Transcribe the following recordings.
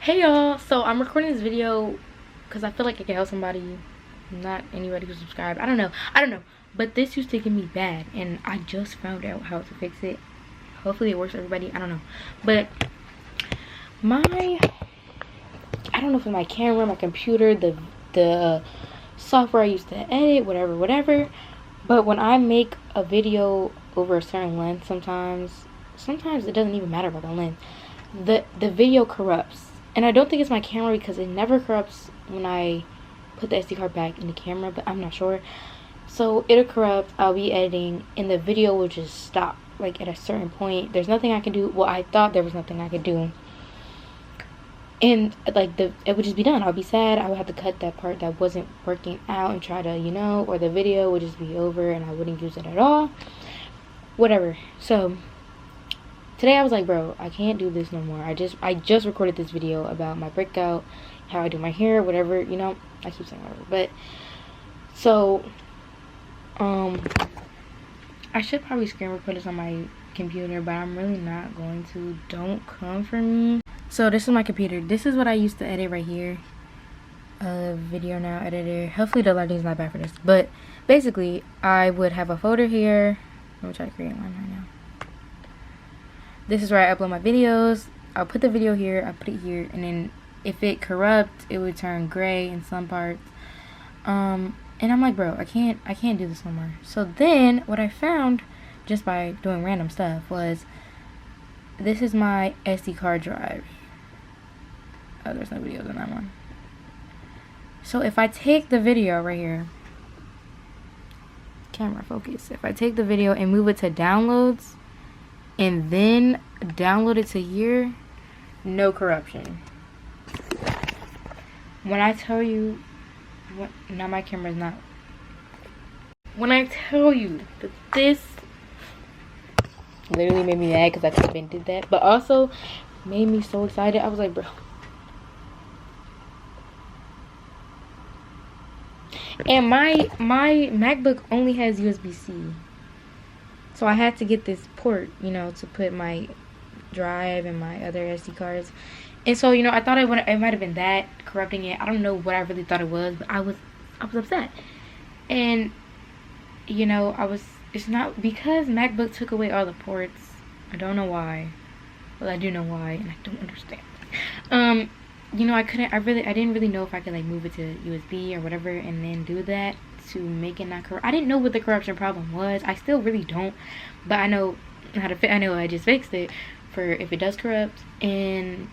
Hey y'all, so I'm recording this video because I feel like it can help somebody, not anybody who subscribed. I don't know, but this used to get me bad and I just found out how to fix it. Hopefully it works for everybody. I don't know, but I don't know if it's my camera, my computer, the software I used to edit, whatever, but when I make a video over a certain length, sometimes it doesn't even matter about the length, the video corrupts. And I don't think it's my camera because it never corrupts when I put the SD card back in the camera, but I'm not sure. So it'll corrupt, I'll be editing, and the video will just stop, like at a certain point. There's nothing I can do. Well, I thought there was nothing I could do. And like it would just be done. I'll be sad. I would have to cut that part that wasn't working out and try to, or the video would just be over and I wouldn't use it at all. Whatever. So today I was like, bro, I can't do this no more. I just recorded this video about my breakout, how I do my hair, whatever, I keep saying whatever. But so I should probably screen record this on my computer, but I'm really not going to. Don't come for me. So this is my computer. This is what I used to edit right here. Video now editor. Hopefully the lighting is not bad for this. But basically I would have a folder here. Let me try to create one right now. This is where I upload my videos. I'll put the video here, I put it here, and then if it corrupts, it would turn gray in some parts. And I'm like, bro, I can't do this no more. So then what I found just by doing random stuff was, this is my SD card drive. Oh, there's no videos on that one. So if I take the video right here, camera focus, if I take the video and move it to downloads and then download it to here, no corruption. When I tell you, now my camera's not. When I tell you that this literally made me mad because I could have been did that, but also made me so excited. I was like, bro. And my MacBook only has USB-C. So I had to get this port, to put my drive and my other SD cards. And so, I thought it might have been that corrupting it. I don't know what I really thought it was, but I was upset. And it's not because MacBook took away all the ports. I don't know why. Well, I do know why, and I don't understand. I didn't really know if I could like move it to USB or whatever and then do that to make it not corrupt. I didn't know what the corruption problem was. I still really don't, but I know how to I know I just fixed it for if it does corrupt. And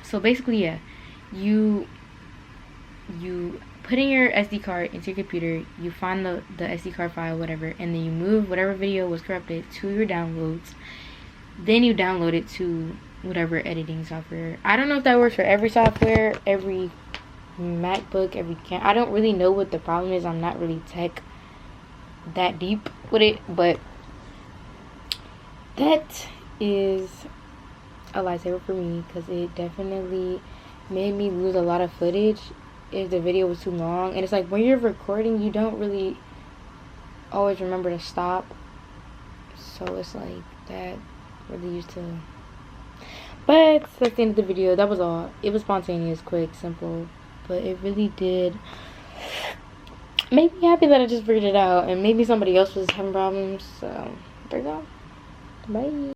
so basically, yeah, you put in your SD card into your computer, you find the SD card file, whatever, and then you move whatever video was corrupted to your downloads. Then you download it to whatever editing software. I don't know if that works for every software, every MacBook, every I don't really know what the problem is. I'm not really tech that deep with it, but that is a lifesaver for me because it definitely made me lose a lot of footage if the video was too long. And it's like when you're recording, you don't really always remember to stop, so it's like that really used to. But that's the end of the video. That was all. It was spontaneous, quick, simple, but it really did make me happy that I just figured it out, and maybe somebody else was having problems. So there you go. Bye.